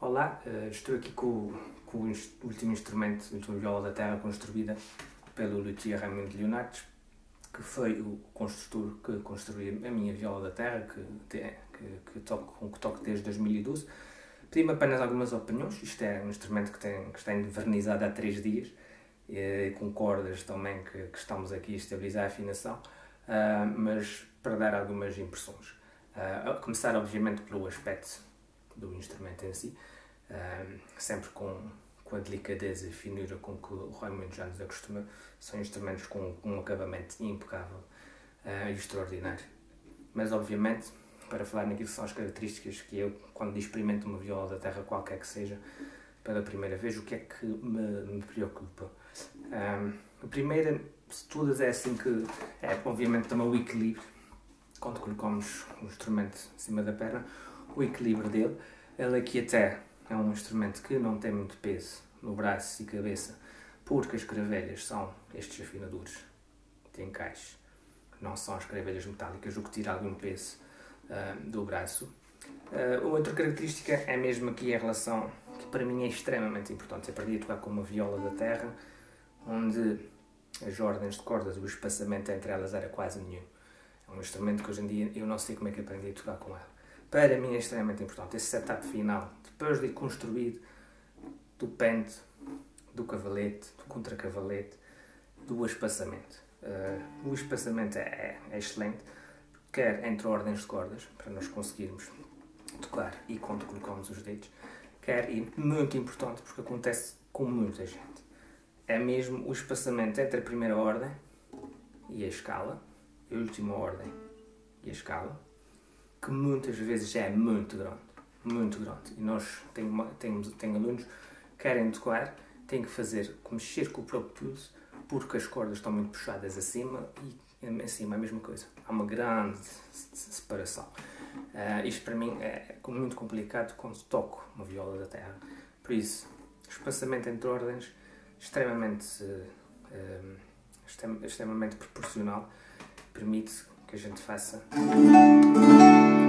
Olá, estou aqui com o último instrumento, a última viola da terra construída pelo luthier Raimundo Leonardes, que foi o construtor que construiu a minha viola da terra, que toco desde 2012. Pedi-me apenas algumas opiniões. Isto é um instrumento que está envernizado há 3 dias, com cordas também que estamos aqui a estabilizar a afinação, mas para dar algumas impressões. A começar obviamente pelo aspecto do instrumento em si, sempre com a delicadeza e finura com que o Raimundo já nos acostuma. São instrumentos com um acabamento impecável e extraordinário. Mas obviamente, para falar naquilo que são as características que eu, quando experimento uma viola da terra qualquer que seja, pela primeira vez, o que é que me preocupa? A primeira de todas é assim que obviamente também o equilíbrio. Quando colocamos o instrumento em cima da perna, o equilíbrio dele. Ele aqui até é um instrumento que não tem muito peso no braço e cabeça, porque as cravelhas são estes afinadores de encaixe, que não são as cravelhas metálicas, o que tira algum peso do braço. Outra característica é mesmo aqui a relação, que para mim é extremamente importante. Eu aprendi a tocar com uma viola da terra, onde as ordens de cordas, o espaçamento entre elas era quase nenhum. É um instrumento que hoje em dia eu não sei como é que aprendi a tocar com ela. Para mim é extremamente importante esse setup final, depois de construído, do pente, do cavalete, do contracavalete, do espaçamento. O espaçamento é excelente, quer entre ordens de cordas, para nós conseguirmos tocar e quando colocamos os dedos, quer, e muito importante, porque acontece com muita gente, é mesmo o espaçamento entre a primeira ordem e a escala, a última ordem e a escala, que muitas vezes é muito grande. E nós tenho alunos que querem tocar, têm que mexer com o próprio pulso, porque as cordas estão muito puxadas acima e acima é a mesma coisa. Há uma grande separação. Isto para mim é muito complicado quando toco uma viola da terra. Por isso, o espaçamento entre ordens extremamente proporcional, permite que a gente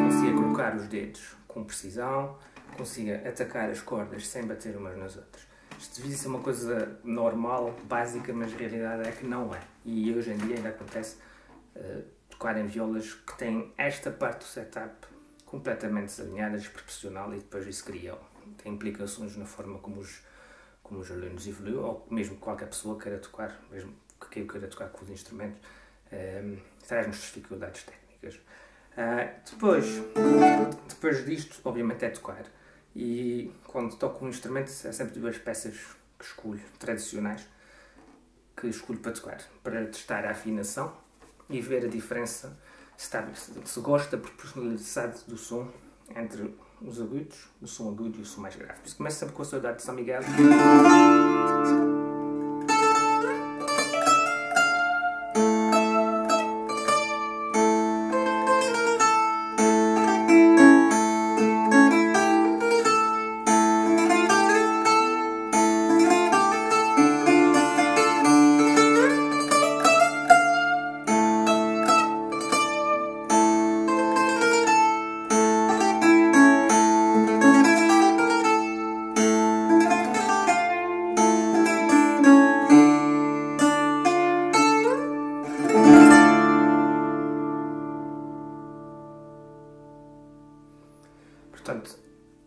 consiga colocar os dedos com precisão, consiga atacar as cordas sem bater umas nas outras. Isto devia ser uma coisa normal, básica, mas a realidade é que não é. E hoje em dia ainda acontece tocar em violas que têm esta parte do setup completamente desalinhada, desproporcional, e depois isso tem implicações na forma como os alunos evoluem, ou mesmo qualquer pessoa queira tocar, mesmo que queira tocar com os instrumentos, traz-nos dificuldades técnicas. Depois disto, obviamente, é tocar. E quando toco um instrumento, é sempre 2 peças que escolho, tradicionais, que escolho para tocar, para testar a afinação e ver a diferença, se gosta da proporcionalidade do som entre os agudos, o som agudo e o som mais grave. Por isso começo sempre com a Saudade de São Miguel. Portanto,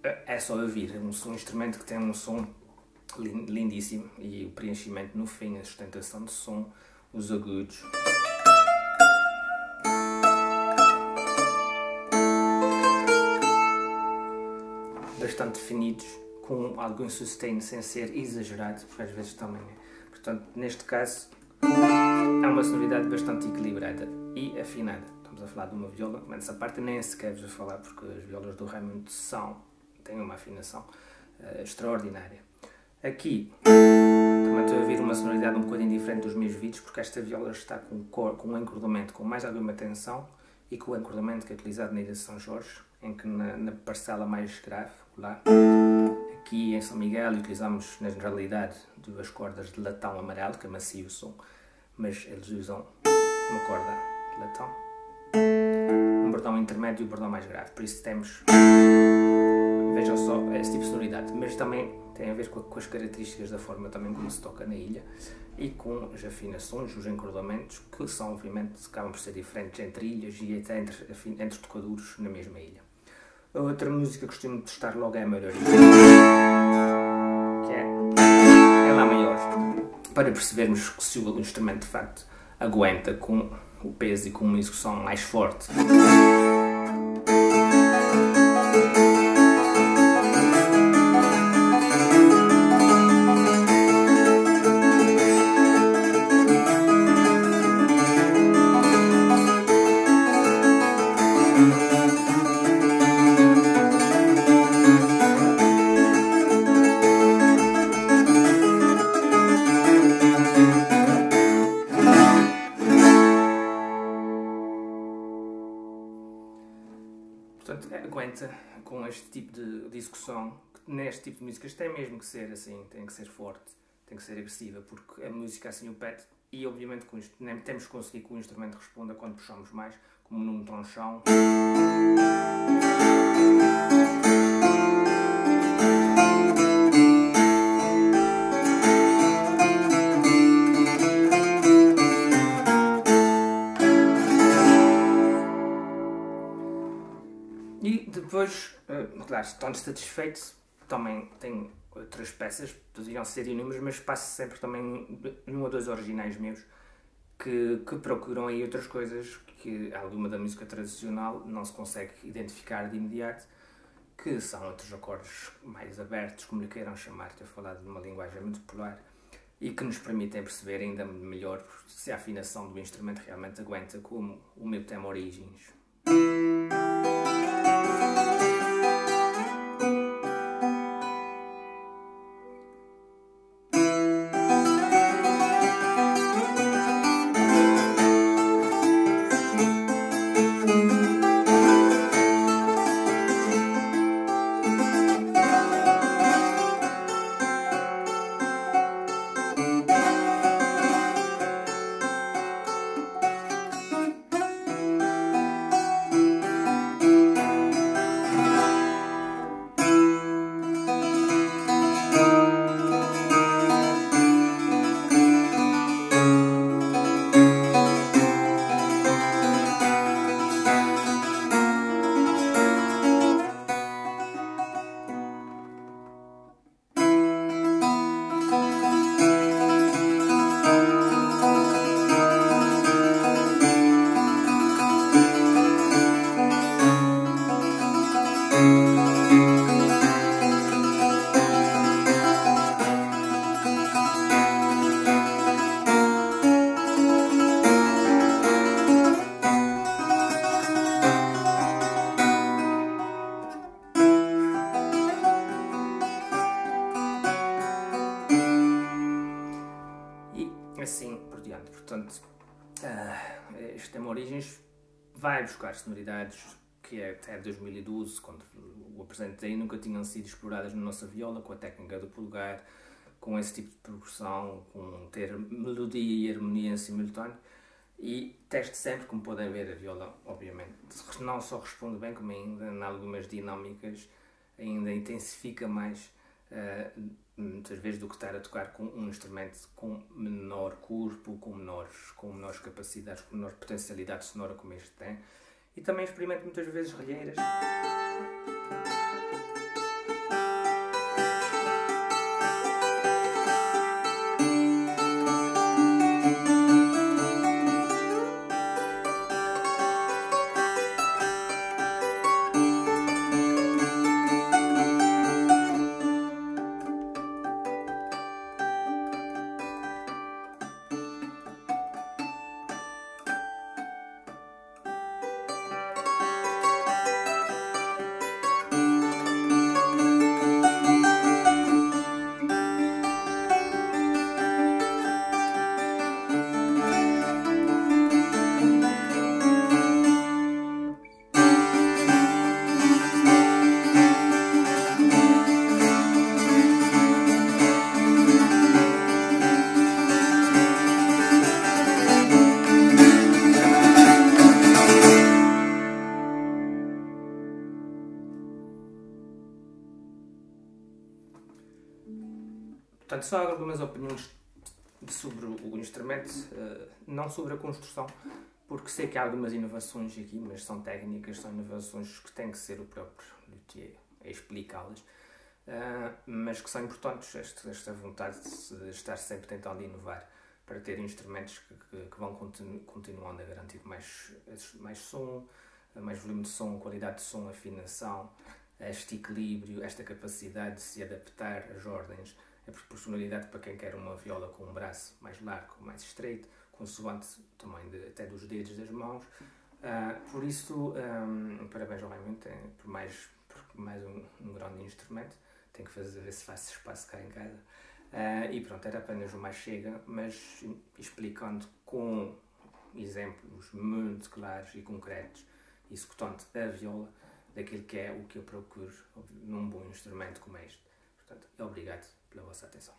é só ouvir. É um instrumento que tem um som lindíssimo e o preenchimento no fim, a sustentação de som, os agudos. Bastante definidos, com algum sustain sem ser exagerado, porque às vezes também é. Portanto, neste caso, é uma sonoridade bastante equilibrada e afinada. Estamos a falar de uma viola, mas essa parte nem sequer vos a falar, porque as violas do Raimundo têm uma afinação extraordinária. Aqui também estou a ouvir uma sonoridade um bocadinho diferente dos meus vídeos, porque esta viola está com um encordamento com mais alguma tensão e com o encordamento que é utilizado na Ilha de São Jorge, em que na parcela mais grave, lá, aqui em São Miguel, utilizamos na realidade 2 cordas de latão amarelo, que amacia o som, mas eles usam uma corda de latão, um bordão intermédio e um bordão mais grave. Por isso temos, vejam só, esse tipo de sonoridade. mas também tem a ver com as características da forma também como se toca na ilha e com as afinações, os encordamentos, que são, obviamente, acabam por ser diferentes entre ilhas e até entre tocadores na mesma ilha. A outra música que costumo testar logo é a melhoria, que é Lá maior, para percebermos se o instrumento de facto aguenta com o peso e com uma execução mais forte. Portanto, aguenta com este tipo de execução, que neste tipo de músicas tem mesmo que ser assim, tem que ser forte, tem que ser agressiva, porque a música assim o pede e obviamente temos que conseguir que o instrumento responda quando puxamos mais, como num tronchão. E depois, claro, estando satisfeito, também tenho outras peças, poderiam ser inúmeras, mas passo sempre também um ou dois originais meus que procuram aí outras coisas que alguma da música tradicional não se consegue identificar de imediato, que são outros acordes mais abertos, como lhe queiram chamar, estou a falar de uma linguagem muito popular, e que nos permitem perceber ainda melhor se a afinação do instrumento realmente aguenta, como o meu tema Origens. Assim por diante. Portanto, este tema Origens vai buscar sonoridades que até 2012, quando o apresentei, nunca tinham sido exploradas na nossa viola, com a técnica do polegar, com esse tipo de progressão, com ter melodia e harmonia em simultâneo. E teste sempre, como podem ver, a viola, obviamente, não só responde bem, como ainda em algumas dinâmicas ainda intensifica mais, muitas vezes, do que estar a tocar com um instrumento com menor corpo, com menores capacidades, com menor potencialidade sonora como este tem. E também experimento muitas vezes relheiras. Portanto, só algumas opiniões sobre o instrumento, não sobre a construção, porque sei que há algumas inovações aqui, mas são técnicas, são inovações que tem que ser o próprio luthier a explicá-las, mas que são importantes, esta vontade de estar sempre tentando inovar para ter instrumentos que vão continuando a garantir mais som, mais volume de som, qualidade de som, afinação, este equilíbrio, esta capacidade de se adaptar às ordens, a proporcionalidade para quem quer uma viola com um braço mais largo, mais estreito, consoante o tamanho até dos dedos das mãos. Por isso, parabéns ao Raimundo por mais um grande instrumento. Tenho que ver se faço espaço cá em casa. E pronto, era apenas uma chega, mas explicando com exemplos muito claros e concretos, executando a viola, daquilo que é o que eu procuro num bom instrumento como este. Portanto, obrigado pela vossa atenção.